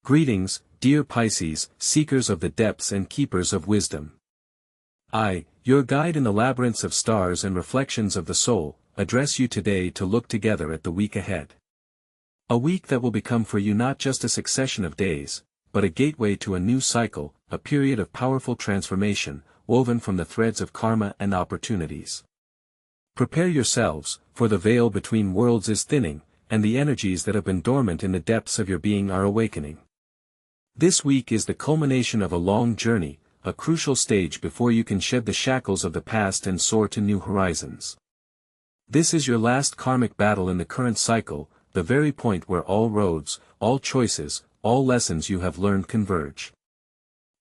Greetings, dear Pisces, seekers of the depths and keepers of wisdom. I, your guide in the labyrinths of stars and reflections of the soul, address you today to look together at the week ahead. A week that will become for you not just a succession of days, but a gateway to a new cycle, a period of powerful transformation, woven from the threads of karma and opportunities. Prepare yourselves, for the veil between worlds is thinning, and the energies that have been dormant in the depths of your being are awakening. This week is the culmination of a long journey, a crucial stage before you can shed the shackles of the past and soar to new horizons. This is your last karmic battle in the current cycle, the very point where all roads, all choices, all lessons you have learned converge.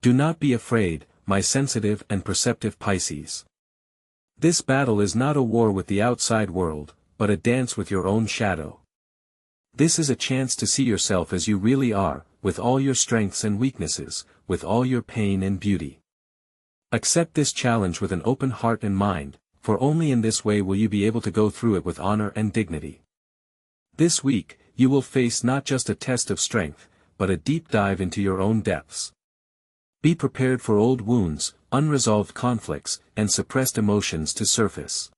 Do not be afraid, my sensitive and perceptive Pisces. This battle is not a war with the outside world, but a dance with your own shadow. This is a chance to see yourself as you really are, with all your strengths and weaknesses, with all your pain and beauty. Accept this challenge with an open heart and mind, for only in this way will you be able to go through it with honor and dignity. This week, you will face not just a test of strength, but a deep dive into your own depths. Be prepared for old wounds, unresolved conflicts, and suppressed emotions to surface.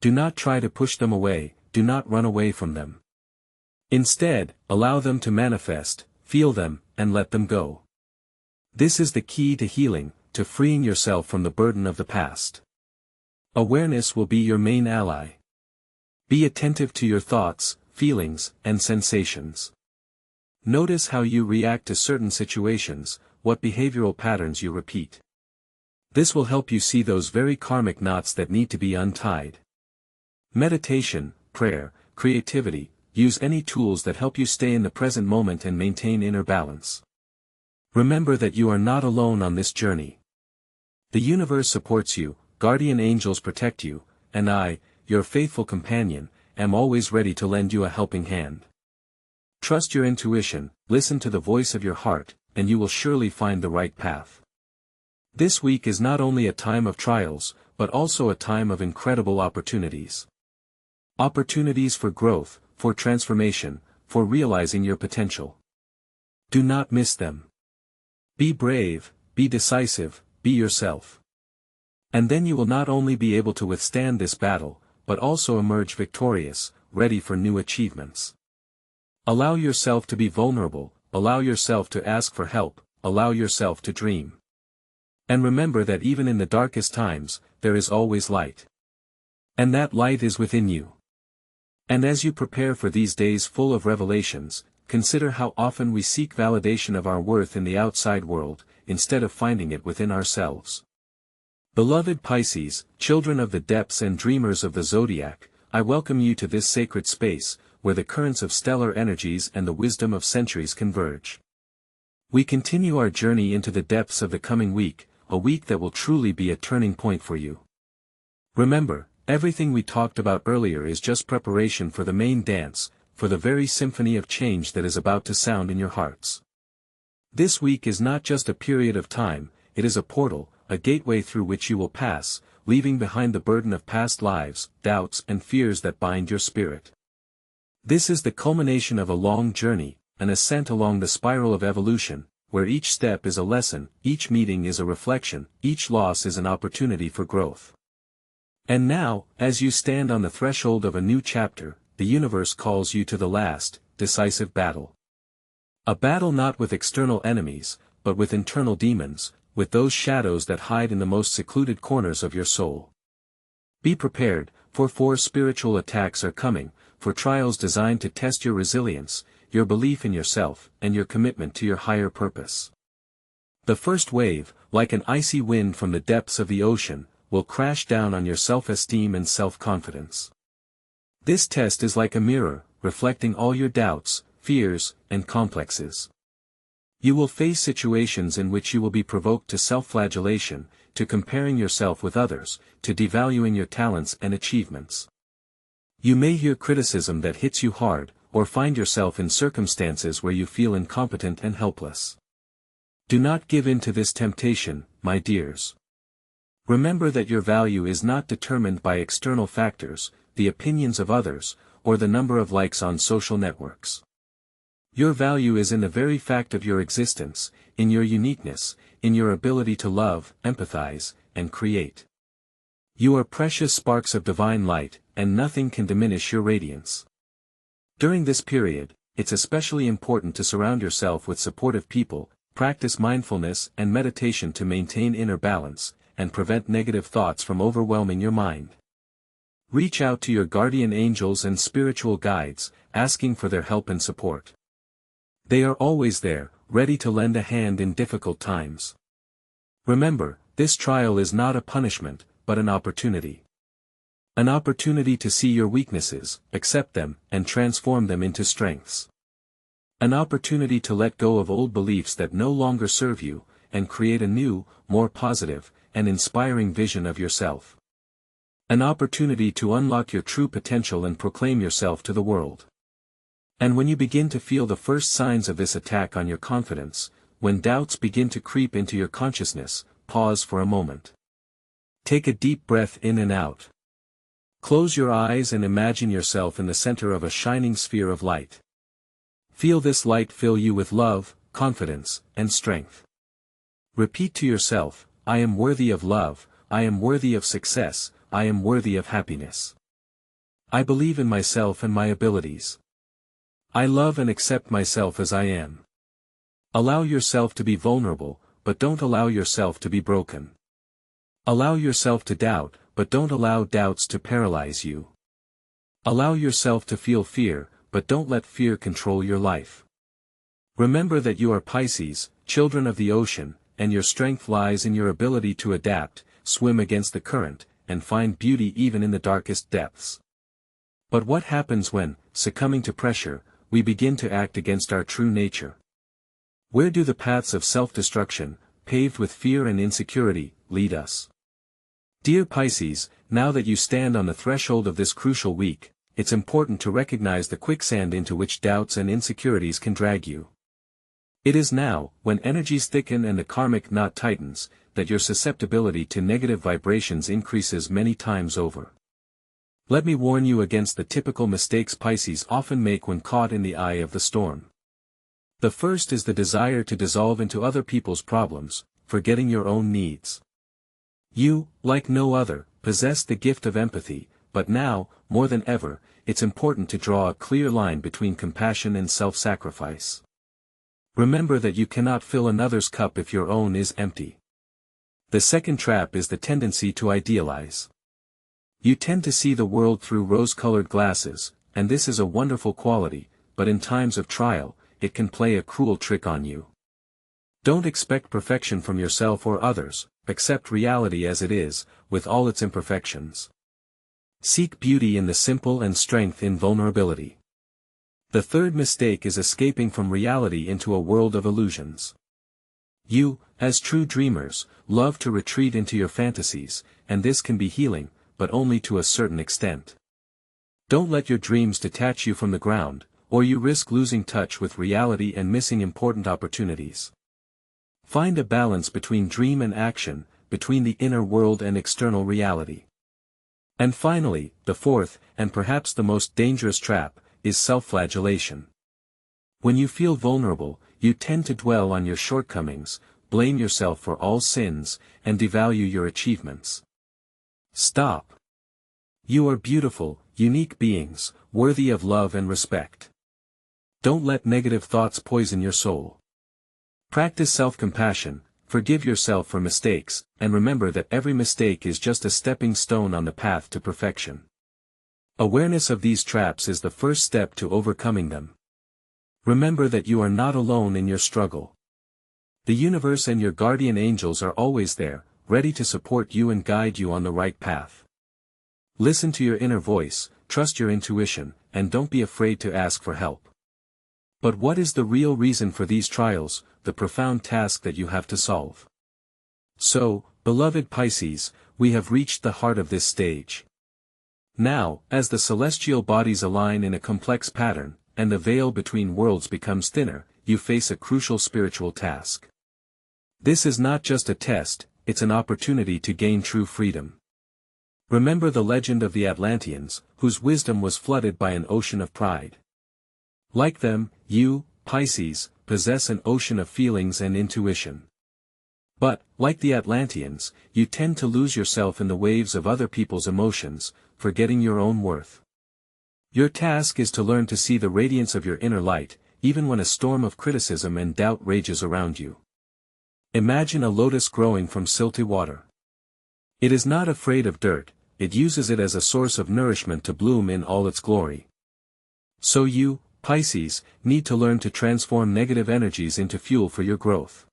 Do not try to push them away, do not run away from them. Instead, allow them to manifest, feel them, and let them go. This is the key to healing, to freeing yourself from the burden of the past. Awareness will be your main ally. Be attentive to your thoughts, feelings, and sensations. Notice how you react to certain situations, what behavioral patterns you repeat. This will help you see those very karmic knots that need to be untied. Meditation, prayer, creativity, use any tools that help you stay in the present moment and maintain inner balance. Remember that you are not alone on this journey. The universe supports you, guardian angels protect you, and I, your faithful companion, am always ready to lend you a helping hand. Trust your intuition, listen to the voice of your heart, and you will surely find the right path. This week is not only a time of trials, but also a time of incredible opportunities. Opportunities for growth, for transformation, for realizing your potential. Do not miss them. Be brave, be decisive, be yourself. And then you will not only be able to withstand this battle, but also emerge victorious, ready for new achievements. Allow yourself to be vulnerable, allow yourself to ask for help, allow yourself to dream. And remember that even in the darkest times, there is always light. And that light is within you. And as you prepare for these days full of revelations, consider how often we seek validation of our worth in the outside world, instead of finding it within ourselves. Beloved Pisces, children of the depths and dreamers of the zodiac, I welcome you to this sacred space, where the currents of stellar energies and the wisdom of centuries converge. We continue our journey into the depths of the coming week, a week that will truly be a turning point for you. Remember, everything we talked about earlier is just preparation for the main dance, for the very symphony of change that is about to sound in your hearts. This week is not just a period of time, it is a portal, a gateway through which you will pass, leaving behind the burden of past lives, doubts and fears that bind your spirit. This is the culmination of a long journey, an ascent along the spiral of evolution, where each step is a lesson, each meeting is a reflection, each loss is an opportunity for growth. And now, as you stand on the threshold of a new chapter, the universe calls you to the last, decisive battle. A battle not with external enemies, but with internal demons, with those shadows that hide in the most secluded corners of your soul. Be prepared, for 4 spiritual attacks are coming, for trials designed to test your resilience, your belief in yourself, and your commitment to your higher purpose. The first wave, like an icy wind from the depths of the ocean, will crash down on your self-esteem and self-confidence. This test is like a mirror, reflecting all your doubts, fears, and complexes. You will face situations in which you will be provoked to self-flagellation, to comparing yourself with others, to devaluing your talents and achievements. You may hear criticism that hits you hard, or find yourself in circumstances where you feel incompetent and helpless. Do not give in to this temptation, my dears. Remember that your value is not determined by external factors, the opinions of others, or the number of likes on social networks. Your value is in the very fact of your existence, in your uniqueness, in your ability to love, empathize, and create. You are precious sparks of divine light, and nothing can diminish your radiance. During this period, it's especially important to surround yourself with supportive people, practice mindfulness and meditation to maintain inner balance, and prevent negative thoughts from overwhelming your mind. Reach out to your guardian angels and spiritual guides, asking for their help and support. They are always there, ready to lend a hand in difficult times. Remember, this trial is not a punishment, but an opportunity. An opportunity to see your weaknesses, accept them, and transform them into strengths. An opportunity to let go of old beliefs that no longer serve you, and create a new, more positive, and inspiring vision of yourself. An opportunity to unlock your true potential and proclaim yourself to the world. And when you begin to feel the first signs of this attack on your confidence, when doubts begin to creep into your consciousness, pause for a moment. Take a deep breath in and out. Close your eyes and imagine yourself in the center of a shining sphere of light. Feel this light fill you with love, confidence, and strength. Repeat to yourself, I am worthy of love, I am worthy of success, I am worthy of happiness. I believe in myself and my abilities. I love and accept myself as I am. Allow yourself to be vulnerable, but don't allow yourself to be broken. Allow yourself to doubt, but don't allow doubts to paralyze you. Allow yourself to feel fear, but don't let fear control your life. Remember that you are Pisces, children of the ocean, and your strength lies in your ability to adapt, swim against the current, and find beauty even in the darkest depths. But what happens when, succumbing to pressure, we begin to act against our true nature? Where do the paths of self-destruction, paved with fear and insecurity, lead us? Dear Pisces, now that you stand on the threshold of this crucial week, it's important to recognize the quicksand into which doubts and insecurities can drag you. It is now, when energies thicken and the karmic knot tightens, that your susceptibility to negative vibrations increases many times over. Let me warn you against the typical mistakes Pisces often make when caught in the eye of the storm. The first is the desire to dissolve into other people's problems, forgetting your own needs. You, like no other, possess the gift of empathy, but now, more than ever, it's important to draw a clear line between compassion and self-sacrifice. Remember that you cannot fill another's cup if your own is empty. The second trap is the tendency to idealize. You tend to see the world through rose-colored glasses, and this is a wonderful quality, but in times of trial, it can play a cruel trick on you. Don't expect perfection from yourself or others, accept reality as it is, with all its imperfections. Seek beauty in the simple and strength in vulnerability. The third mistake is escaping from reality into a world of illusions. You, as true dreamers, love to retreat into your fantasies, and this can be healing, but only to a certain extent. Don't let your dreams detach you from the ground, or you risk losing touch with reality and missing important opportunities. Find a balance between dream and action, between the inner world and external reality. And finally, the fourth, and perhaps the most dangerous trap, is self-flagellation. When you feel vulnerable, you tend to dwell on your shortcomings, blame yourself for all sins, and devalue your achievements. Stop. You are beautiful, unique beings, worthy of love and respect. Don't let negative thoughts poison your soul. Practice self-compassion, forgive yourself for mistakes, and remember that every mistake is just a stepping stone on the path to perfection. Awareness of these traps is the first step to overcoming them. Remember that you are not alone in your struggle. The universe and your guardian angels are always there, ready to support you and guide you on the right path. Listen to your inner voice, trust your intuition, and don't be afraid to ask for help. But what is the real reason for these trials, the profound task that you have to solve? So, beloved Pisces, we have reached the heart of this stage. Now, as the celestial bodies align in a complex pattern, and the veil between worlds becomes thinner, you face a crucial spiritual task. This is not just a test, it's an opportunity to gain true freedom. Remember the legend of the Atlanteans, whose wisdom was flooded by an ocean of pride. Like them, you, Pisces, possess an ocean of feelings and intuition. But, like the Atlanteans, you tend to lose yourself in the waves of other people's emotions, forgetting your own worth. Your task is to learn to see the radiance of your inner light, even when a storm of criticism and doubt rages around you. Imagine a lotus growing from silty water. It is not afraid of dirt, it uses it as a source of nourishment to bloom in all its glory. So you, Pisces, need to learn to transform negative energies into fuel for your growth.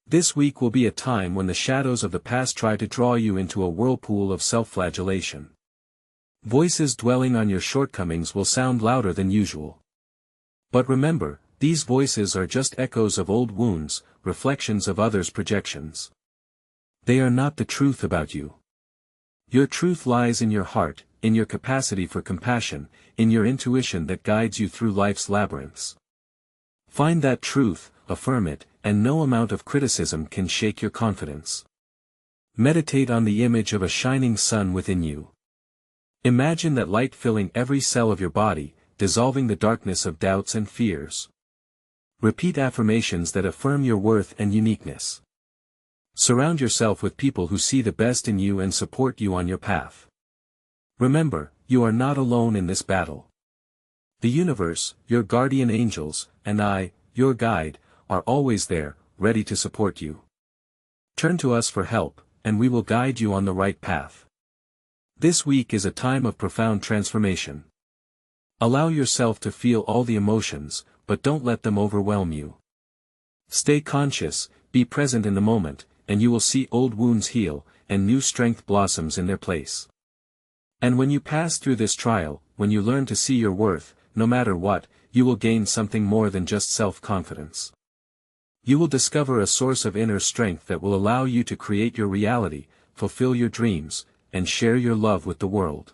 This week will be a time when the shadows of the past try to draw you into a whirlpool of self-flagellation. Voices dwelling on your shortcomings will sound louder than usual. But remember, these voices are just echoes of old wounds, reflections of others' projections. They are not the truth about you. Your truth lies in your heart, in your capacity for compassion, in your intuition that guides you through life's labyrinths. Find that truth, affirm it, and no amount of criticism can shake your confidence. Meditate on the image of a shining sun within you. Imagine that light filling every cell of your body, dissolving the darkness of doubts and fears. Repeat affirmations that affirm your worth and uniqueness. Surround yourself with people who see the best in you and support you on your path. Remember, you are not alone in this battle. The universe, your guardian angels, and I, your guide, are always there, ready to support you. Turn to us for help, and we will guide you on the right path. This week is a time of profound transformation. Allow yourself to feel all the emotions, but don't let them overwhelm you. Stay conscious, be present in the moment, and you will see old wounds heal, and new strength blossoms in their place. And when you pass through this trial, when you learn to see your worth, no matter what, you will gain something more than just self-confidence. You will discover a source of inner strength that will allow you to create your reality, fulfill your dreams, and share your love with the world.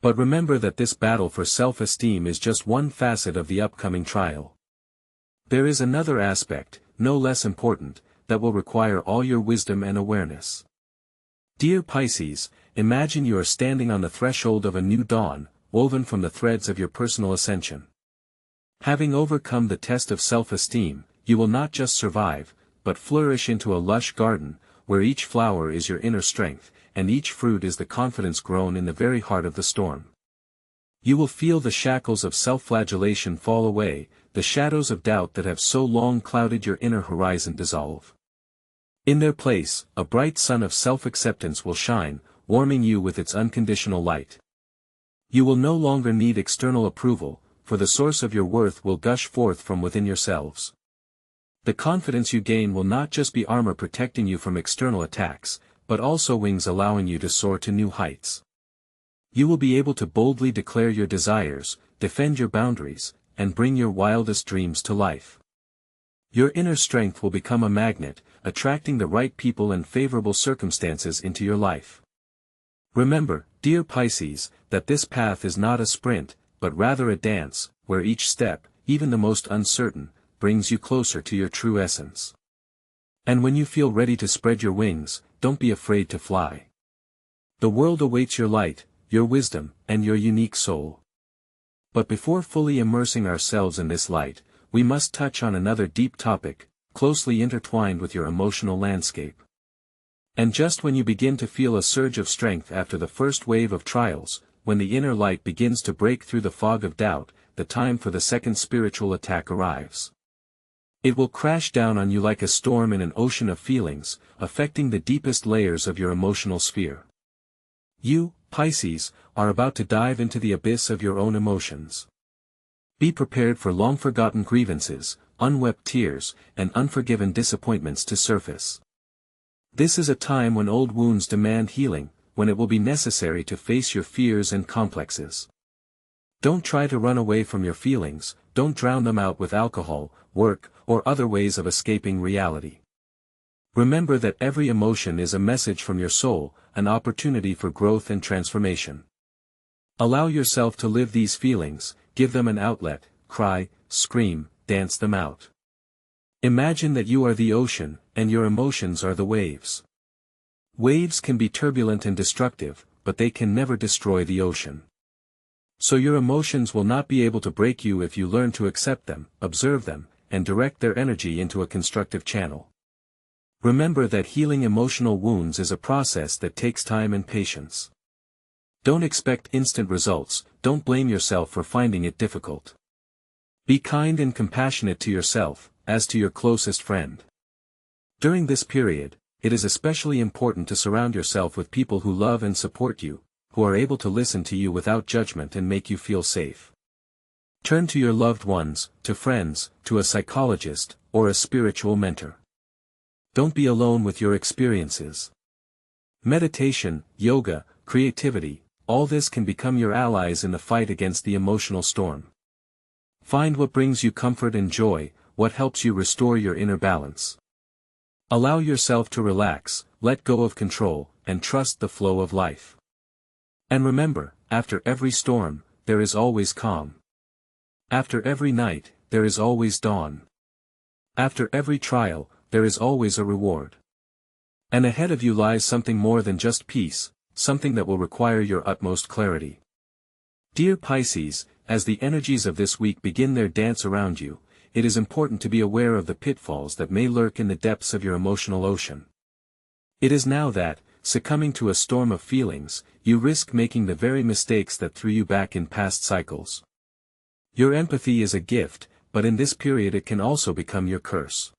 But remember that this battle for self-esteem is just one facet of the upcoming trial. There is another aspect, no less important, that will require all your wisdom and awareness. Dear Pisces, imagine you are standing on the threshold of a new dawn, woven from the threads of your personal ascension. Having overcome the test of self-esteem, you will not just survive, but flourish into a lush garden, where each flower is your inner strength, and each fruit is the confidence grown in the very heart of the storm. You will feel the shackles of self-flagellation fall away, the shadows of doubt that have so long clouded your inner horizon dissolve. In their place, a bright sun of self-acceptance will shine, warming you with its unconditional light. You will no longer need external approval, for the source of your worth will gush forth from within yourselves. The confidence you gain will not just be armor protecting you from external attacks, but also wings allowing you to soar to new heights. You will be able to boldly declare your desires, defend your boundaries, and bring your wildest dreams to life. Your inner strength will become a magnet, attracting the right people and favorable circumstances into your life. Remember, dear Pisces, that this path is not a sprint, but rather a dance, where each step, even the most uncertain, brings you closer to your true essence. And when you feel ready to spread your wings, don't be afraid to fly. The world awaits your light, your wisdom, and your unique soul. But before fully immersing ourselves in this light, we must touch on another deep topic, closely intertwined with your emotional landscape. And just when you begin to feel a surge of strength after the first wave of trials, when the inner light begins to break through the fog of doubt, the time for the second spiritual attack arrives. It will crash down on you like a storm in an ocean of feelings, affecting the deepest layers of your emotional sphere. You, Pisces, are about to dive into the abyss of your own emotions. Be prepared for long-forgotten grievances, unwept tears, and unforgiven disappointments to surface. This is a time when old wounds demand healing, when it will be necessary to face your fears and complexes. Don't try to run away from your feelings, don't drown them out with alcohol, work, or other ways of escaping reality. Remember that every emotion is a message from your soul, an opportunity for growth and transformation. Allow yourself to live these feelings, give them an outlet, cry, scream, dance them out. Imagine that you are the ocean, and your emotions are the waves. Waves can be turbulent and destructive, but they can never destroy the ocean. So your emotions will not be able to break you if you learn to accept them, observe them, and direct their energy into a constructive channel. Remember that healing emotional wounds is a process that takes time and patience. Don't expect instant results, don't blame yourself for finding it difficult. Be kind and compassionate to yourself, as to your closest friend. During this period, it is especially important to surround yourself with people who love and support you, who are able to listen to you without judgment and make you feel safe. Turn to your loved ones, to friends, to a psychologist, or a spiritual mentor. Don't be alone with your experiences. Meditation, yoga, creativity, all this can become your allies in the fight against the emotional storm. Find what brings you comfort and joy, what helps you restore your inner balance. Allow yourself to relax, let go of control, and trust the flow of life. And remember, after every storm, there is always calm. After every night, there is always dawn. After every trial, there is always a reward. And ahead of you lies something more than just peace, something that will require your utmost clarity. Dear Pisces, as the energies of this week begin their dance around you, it is important to be aware of the pitfalls that may lurk in the depths of your emotional ocean. It is now that, succumbing to a storm of feelings, you risk making the very mistakes that threw you back in past cycles. Your empathy is a gift, but in this period it can also become your curse.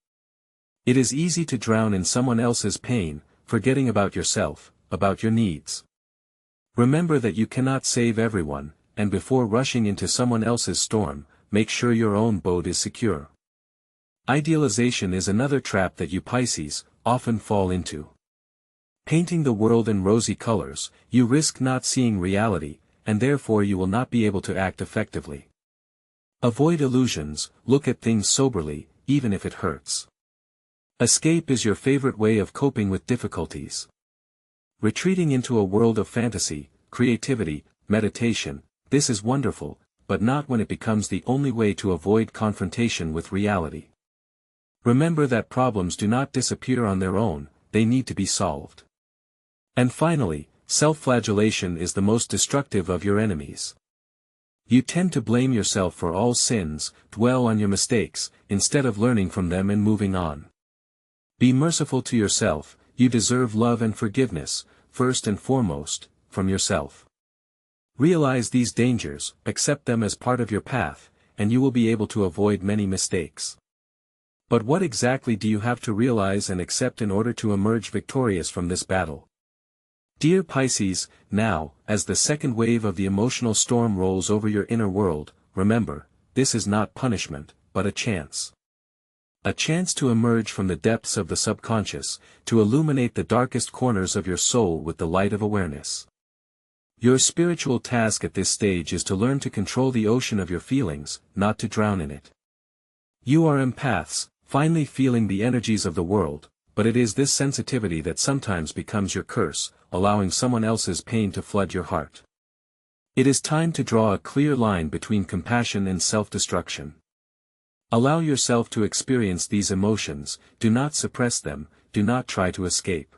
It is easy to drown in someone else's pain, forgetting about yourself, about your needs. Remember that you cannot save everyone, and before rushing into someone else's storm, make sure your own boat is secure. Idealization is another trap that you Pisces often fall into. Painting the world in rosy colors, you risk not seeing reality, and therefore you will not be able to act effectively. Avoid illusions, look at things soberly, even if it hurts. Escape is your favorite way of coping with difficulties. Retreating into a world of fantasy, creativity, meditation, this is wonderful, but not when it becomes the only way to avoid confrontation with reality. Remember that problems do not disappear on their own, they need to be solved. And finally, self-flagellation is the most destructive of your enemies. You tend to blame yourself for all sins, dwell on your mistakes, instead of learning from them and moving on. Be merciful to yourself, you deserve love and forgiveness, first and foremost, from yourself. Realize these dangers, accept them as part of your path, and you will be able to avoid many mistakes. But what exactly do you have to realize and accept in order to emerge victorious from this battle? Dear Pisces, now, as the second wave of the emotional storm rolls over your inner world, remember, this is not punishment, but a chance. A chance to emerge from the depths of the subconscious, to illuminate the darkest corners of your soul with the light of awareness. Your spiritual task at this stage is to learn to control the ocean of your feelings, not to drown in it. You are empaths, finely feeling the energies of the world, but it is this sensitivity that sometimes becomes your curse, allowing someone else's pain to flood your heart. It is time to draw a clear line between compassion and self-destruction. Allow yourself to experience these emotions, do not suppress them, do not try to escape.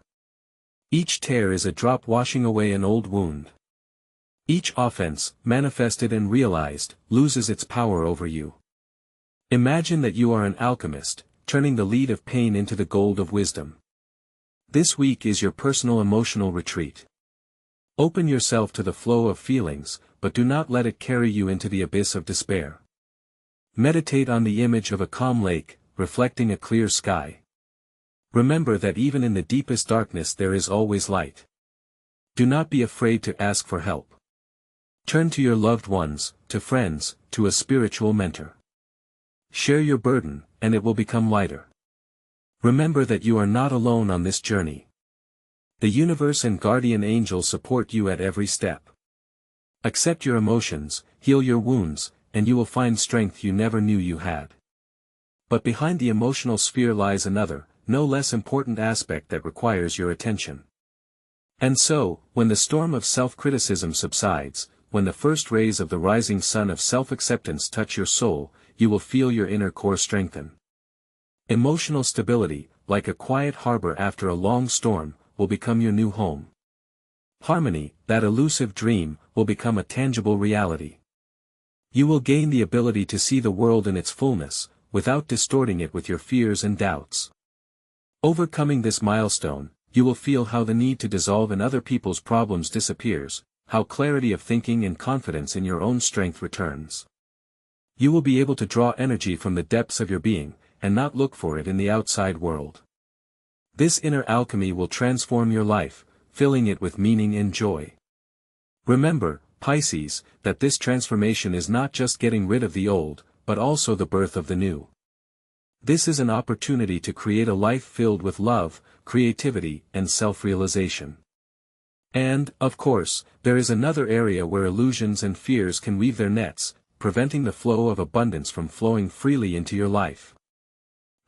Each tear is a drop washing away an old wound. Each offense, manifested and realized, loses its power over you. Imagine that you are an alchemist, turning the lead of pain into the gold of wisdom. This week is your personal emotional retreat. Open yourself to the flow of feelings, but do not let it carry you into the abyss of despair. Meditate on the image of a calm lake, reflecting a clear sky. Remember that even in the deepest darkness there is always light. Do not be afraid to ask for help. Turn to your loved ones, to friends, to a spiritual mentor. Share your burden, and it will become lighter. Remember that you are not alone on this journey. The universe and guardian angels support you at every step. Accept your emotions, heal your wounds, and you will find strength you never knew you had. But behind the emotional sphere lies another, no less important aspect that requires your attention. And so, when the storm of self-criticism subsides, when the first rays of the rising sun of self-acceptance touch your soul, you will feel your inner core strengthen. Emotional stability, like a quiet harbor after a long storm, will become your new home. Harmony, that elusive dream, will become a tangible reality. You will gain the ability to see the world in its fullness, without distorting it with your fears and doubts. Overcoming this milestone, you will feel how the need to dissolve in other people's problems disappears, how clarity of thinking and confidence in your own strength returns. You will be able to draw energy from the depths of your being, and not look for it in the outside world. This inner alchemy will transform your life, filling it with meaning and joy. Remember, Pisces, that this transformation is not just getting rid of the old, but also the birth of the new. This is an opportunity to create a life filled with love, creativity, and self-realization. And, of course, there is another area where illusions and fears can weave their nets, preventing the flow of abundance from flowing freely into your life.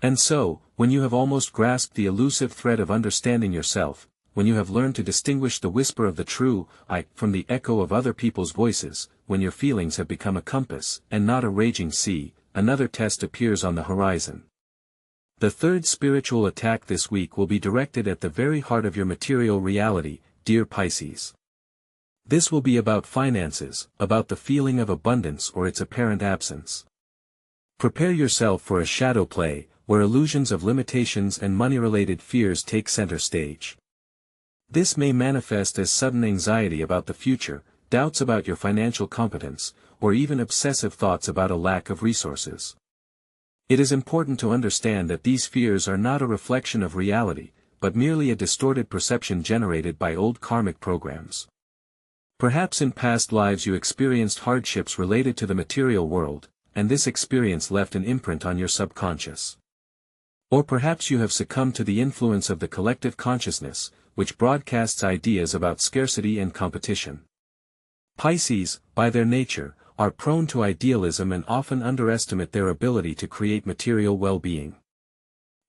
And so, when you have almost grasped the elusive thread of understanding yourself, when you have learned to distinguish the whisper of the true I from the echo of other people's voices, when your feelings have become a compass, and not a raging sea, another test appears on the horizon. The third spiritual attack this week will be directed at the very heart of your material reality, dear Pisces. This will be about finances, about the feeling of abundance or its apparent absence. Prepare yourself for a shadow play, where illusions of limitations and money-related fears take center stage. This may manifest as sudden anxiety about the future, doubts about your financial competence, or even obsessive thoughts about a lack of resources. It is important to understand that these fears are not a reflection of reality, but merely a distorted perception generated by old karmic programs. Perhaps in past lives you experienced hardships related to the material world, and this experience left an imprint on your subconscious. Or perhaps you have succumbed to the influence of the collective consciousness, which broadcasts ideas about scarcity and competition. Pisces, by their nature, are prone to idealism and often underestimate their ability to create material well-being.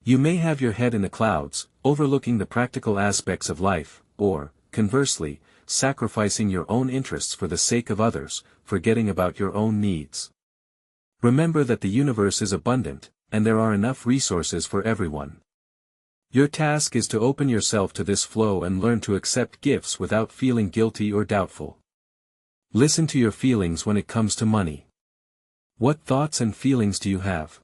You may have your head in the clouds, overlooking the practical aspects of life, or, conversely, sacrificing your own interests for the sake of others, forgetting about your own needs. Remember that the universe is abundant, and there are enough resources for everyone. Your task is to open yourself to this flow and learn to accept gifts without feeling guilty or doubtful. Listen to your feelings when it comes to money. What thoughts and feelings do you have?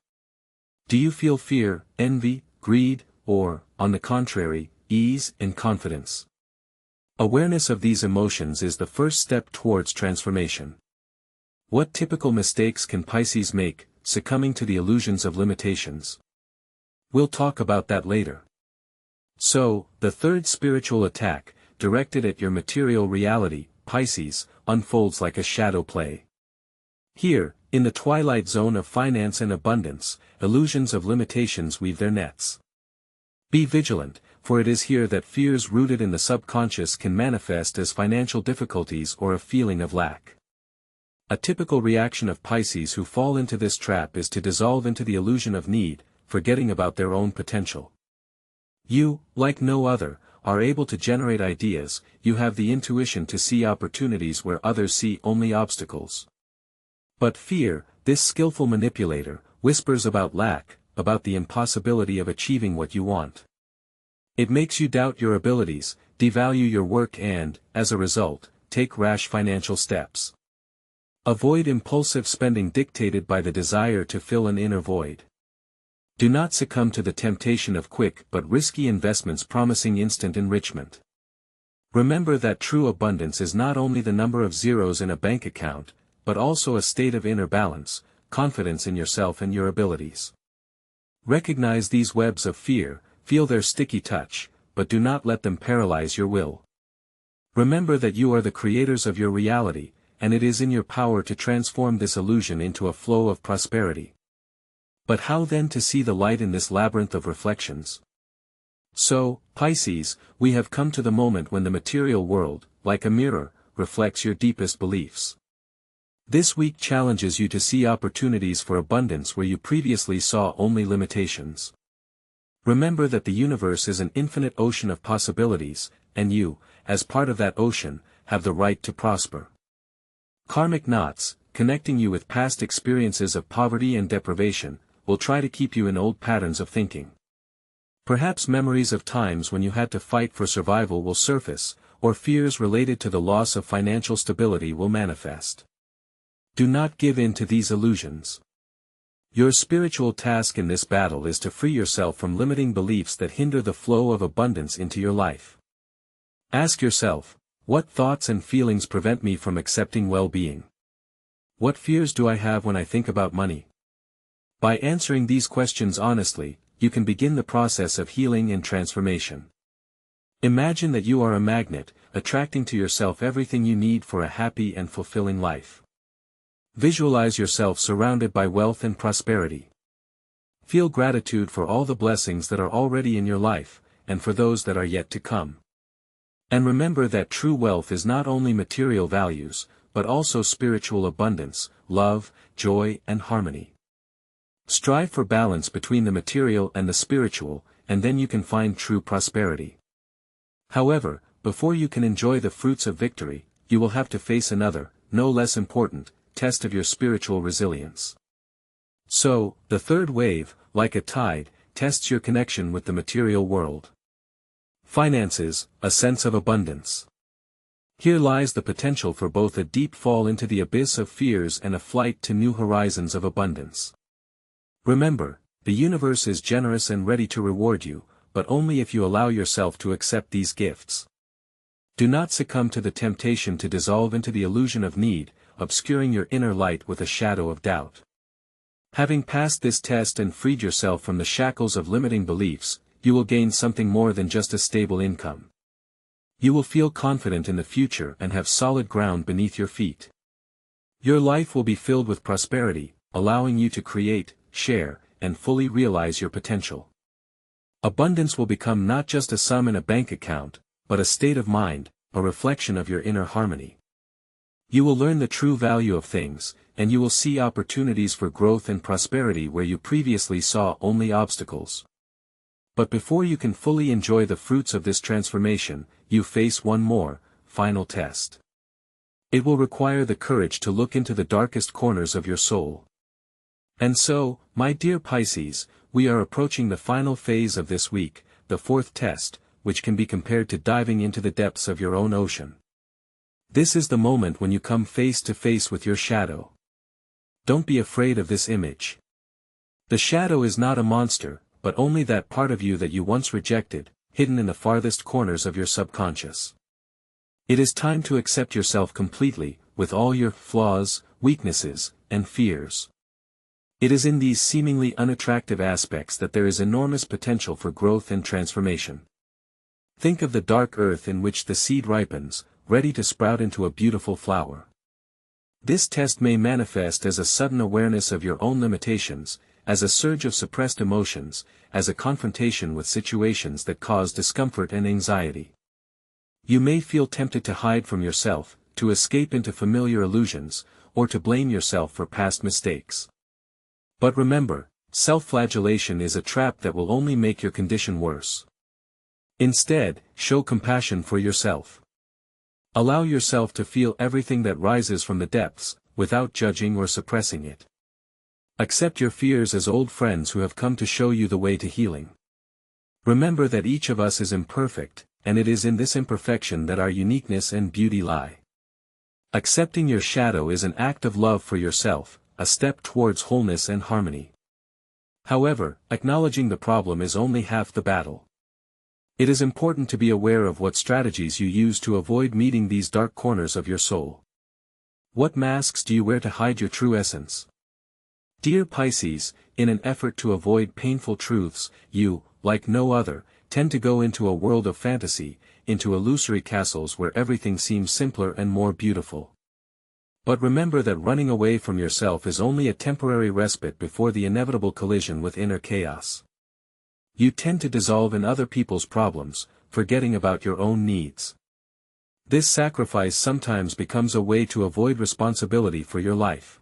Do you feel fear, envy, greed, or, on the contrary, ease and confidence? Awareness of these emotions is the first step towards transformation. What typical mistakes can Pisces make, succumbing to the illusions of limitations? We'll talk about that later. So, the third spiritual attack, directed at your material reality, Pisces, unfolds like a shadow play. Here, in the twilight zone of finance and abundance, illusions of limitations weave their nets. Be vigilant, for it is here that fears rooted in the subconscious can manifest as financial difficulties or a feeling of lack. A typical reaction of Pisces who fall into this trap is to dissolve into the illusion of need, forgetting about their own potential. You, like no other, are able to generate ideas, you have the intuition to see opportunities where others see only obstacles. But fear, this skillful manipulator, whispers about lack, about the impossibility of achieving what you want. It makes you doubt your abilities, devalue your work and, as a result, take rash financial steps. Avoid impulsive spending dictated by the desire to fill an inner void. Do not succumb to the temptation of quick but risky investments promising instant enrichment. Remember that true abundance is not only the number of zeros in a bank account, but also a state of inner balance, confidence in yourself and your abilities. Recognize these webs of fear, feel their sticky touch, but do not let them paralyze your will. Remember that you are the creators of your reality, and it is in your power to transform this illusion into a flow of prosperity. But how then to see the light in this labyrinth of reflections? So, Pisces, we have come to the moment when the material world, like a mirror, reflects your deepest beliefs. This week challenges you to see opportunities for abundance where you previously saw only limitations. Remember that the universe is an infinite ocean of possibilities, and you, as part of that ocean, have the right to prosper. Karmic knots, connecting you with past experiences of poverty and deprivation, will try to keep you in old patterns of thinking. Perhaps memories of times when you had to fight for survival will surface, or fears related to the loss of financial stability will manifest. Do not give in to these illusions. Your spiritual task in this battle is to free yourself from limiting beliefs that hinder the flow of abundance into your life. Ask yourself, what thoughts and feelings prevent me from accepting well-being? What fears do I have when I think about money? By answering these questions honestly, you can begin the process of healing and transformation. Imagine that you are a magnet, attracting to yourself everything you need for a happy and fulfilling life. Visualize yourself surrounded by wealth and prosperity. Feel gratitude for all the blessings that are already in your life, and for those that are yet to come. And remember that true wealth is not only material values, but also spiritual abundance, love, joy, and harmony. Strive for balance between the material and the spiritual, and then you can find true prosperity. However, before you can enjoy the fruits of victory, you will have to face another, no less important, test of your spiritual resilience. So, the third wave, like a tide, tests your connection with the material world. Finances, a sense of abundance. Here lies the potential for both a deep fall into the abyss of fears and a flight to new horizons of abundance. Remember, the universe is generous and ready to reward you, but only if you allow yourself to accept these gifts. Do not succumb to the temptation to dissolve into the illusion of need, obscuring your inner light with a shadow of doubt. Having passed this test and freed yourself from the shackles of limiting beliefs, you will gain something more than just a stable income. You will feel confident in the future and have solid ground beneath your feet. Your life will be filled with prosperity, allowing you to create, share, and fully realize your potential. Abundance will become not just a sum in a bank account, but a state of mind, a reflection of your inner harmony. You will learn the true value of things, and you will see opportunities for growth and prosperity where you previously saw only obstacles. But before you can fully enjoy the fruits of this transformation, you face one more, final test. It will require the courage to look into the darkest corners of your soul. And so, my dear Pisces, we are approaching the final phase of this week, the fourth test, which can be compared to diving into the depths of your own ocean. This is the moment when you come face to face with your shadow. Don't be afraid of this image. The shadow is not a monster, but only that part of you that you once rejected, hidden in the farthest corners of your subconscious. It is time to accept yourself completely, with all your flaws, weaknesses, and fears. It is in these seemingly unattractive aspects that there is enormous potential for growth and transformation. Think of the dark earth in which the seed ripens, ready to sprout into a beautiful flower. This test may manifest as a sudden awareness of your own limitations, as a surge of suppressed emotions, as a confrontation with situations that cause discomfort and anxiety. You may feel tempted to hide from yourself, to escape into familiar illusions, or to blame yourself for past mistakes. But remember, self-flagellation is a trap that will only make your condition worse. Instead, show compassion for yourself. Allow yourself to feel everything that rises from the depths, without judging or suppressing it. Accept your fears as old friends who have come to show you the way to healing. Remember that each of us is imperfect, and it is in this imperfection that our uniqueness and beauty lie. Accepting your shadow is an act of love for yourself, a step towards wholeness and harmony. However, acknowledging the problem is only half the battle. It is important to be aware of what strategies you use to avoid meeting these dark corners of your soul. What masks do you wear to hide your true essence? Dear Pisces, in an effort to avoid painful truths, you, like no other, tend to go into a world of fantasy, into illusory castles where everything seems simpler and more beautiful. But remember that running away from yourself is only a temporary respite before the inevitable collision with inner chaos. You tend to dissolve in other people's problems, forgetting about your own needs. This sacrifice sometimes becomes a way to avoid responsibility for your life.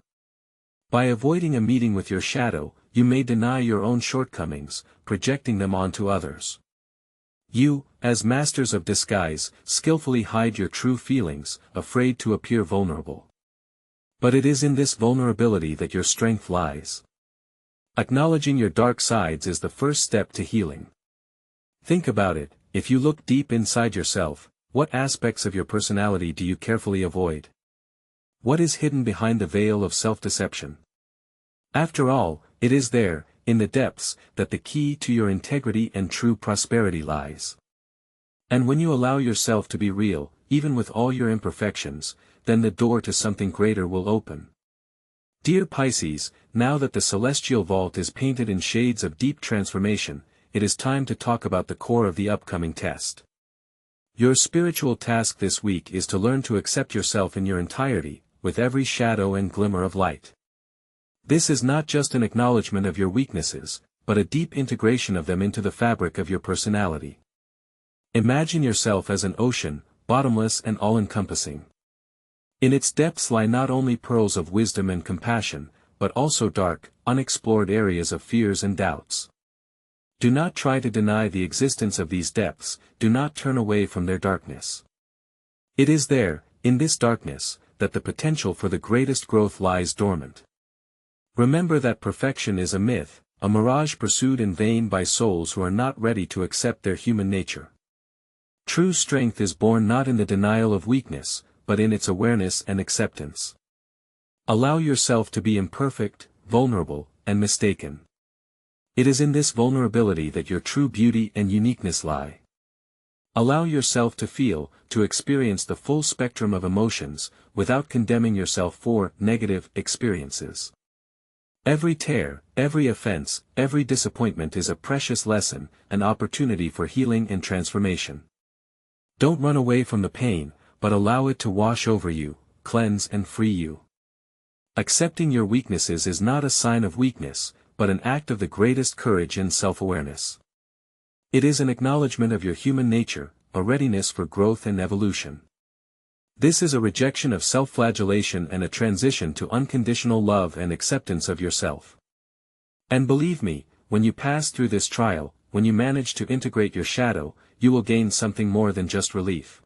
By avoiding a meeting with your shadow, you may deny your own shortcomings, projecting them onto others. You, as masters of disguise, skillfully hide your true feelings, afraid to appear vulnerable. But it is in this vulnerability that your strength lies. Acknowledging your dark sides is the first step to healing. Think about it, if you look deep inside yourself, What aspects of your personality do you carefully avoid? What is hidden behind the veil of self-deception? After all, it is there, in the depths, that the key to your integrity and true prosperity lies. And when you allow yourself to be real, even with all your imperfections, then the door to something greater will open. Dear Pisces, now that the celestial vault is painted in shades of deep transformation, it is time to talk about the core of the upcoming test. Your spiritual task this week is to learn to accept yourself in your entirety, with every shadow and glimmer of light. This is not just an acknowledgement of your weaknesses, but a deep integration of them into the fabric of your personality. Imagine yourself as an ocean, bottomless and all-encompassing. In its depths lie not only pearls of wisdom and compassion, but also dark, unexplored areas of fears and doubts. Do not try to deny the existence of these depths, do not turn away from their darkness. It is there, in this darkness, that the potential for the greatest growth lies dormant. Remember that perfection is a myth, a mirage pursued in vain by souls who are not ready to accept their human nature. True strength is born not in the denial of weakness, but in its awareness and acceptance. Allow yourself to be imperfect, vulnerable, and mistaken. It is in this vulnerability that your true beauty and uniqueness lie. Allow yourself to feel, to experience the full spectrum of emotions, without condemning yourself for negative experiences. Every tear, every offense, every disappointment is a precious lesson, an opportunity for healing and transformation. Don't run away from the pain, but allow it to wash over you, cleanse and free you. Accepting your weaknesses is not a sign of weakness, but an act of the greatest courage and self-awareness. It is an acknowledgement of your human nature, a readiness for growth and evolution. This is a rejection of self-flagellation and a transition to unconditional love and acceptance of yourself. And believe me, when you pass through this trial, when you manage to integrate your shadow, you will gain something more than just relief.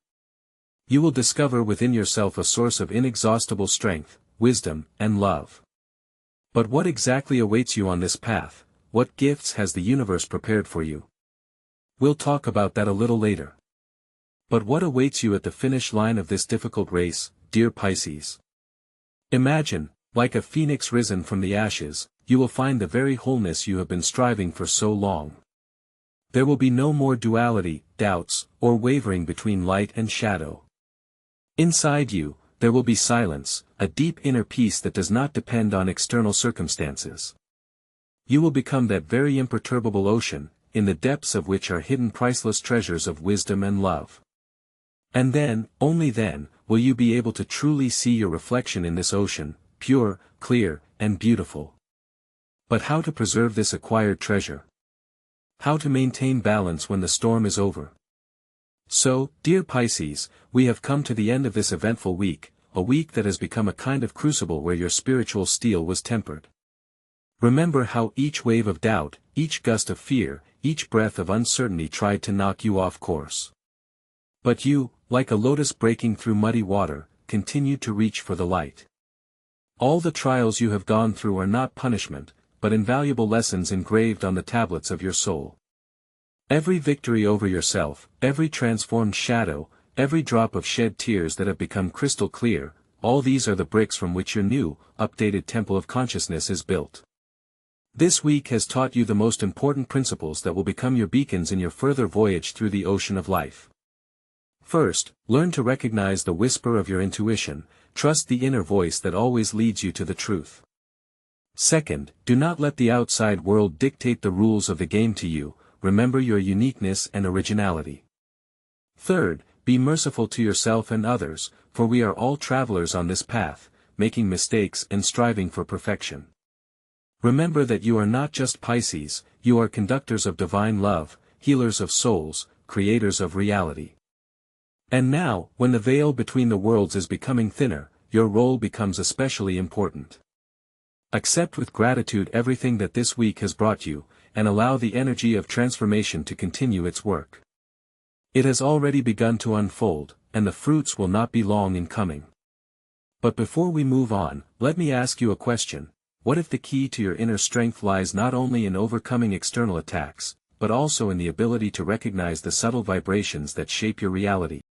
You will discover within yourself a source of inexhaustible strength, wisdom, and love. But what exactly awaits you on this path? What gifts has the universe prepared for you? We'll talk about that a little later. But what awaits you at the finish line of this difficult race, dear Pisces? Imagine, like a phoenix risen from the ashes, you will find the very wholeness you have been striving for so long. There will be no more duality, doubts, or wavering between light and shadow. Inside you, there will be silence, a deep inner peace that does not depend on external circumstances. You will become that very imperturbable ocean, in the depths of which are hidden priceless treasures of wisdom and love. And then, only then, will you be able to truly see your reflection in this ocean, pure, clear, and beautiful. But how to preserve this acquired treasure? How to maintain balance when the storm is over? So, dear Pisces, we have come to the end of this eventful week, a week that has become a kind of crucible where your spiritual steel was tempered. Remember how each wave of doubt, each gust of fear, each breath of uncertainty tried to knock you off course. But you, like a lotus breaking through muddy water, continued to reach for the light. All the trials you have gone through are not punishment, but invaluable lessons engraved on the tablets of your soul. Every victory over yourself, every transformed shadow, every drop of shed tears that have become crystal clear, all these are the bricks from which your new, updated temple of consciousness is built. This week has taught you the most important principles that will become your beacons in your further voyage through the ocean of life. First, learn to recognize the whisper of your intuition, trust the inner voice that always leads you to the truth. Second, do not let the outside world dictate the rules of the game to you, remember your uniqueness and originality. Third, be merciful to yourself and others, for we are all travelers on this path, making mistakes and striving for perfection. Remember that you are not just Pisces, you are conductors of divine love, healers of souls, creators of reality. And now, when the veil between the worlds is becoming thinner, your role becomes especially important. Accept with gratitude everything that this week has brought you, and allow the energy of transformation to continue its work. It has already begun to unfold, and the fruits will not be long in coming. But before we move on, let me ask you a question. What if the key to your inner strength lies not only in overcoming external attacks, but also in the ability to recognize the subtle vibrations that shape your reality?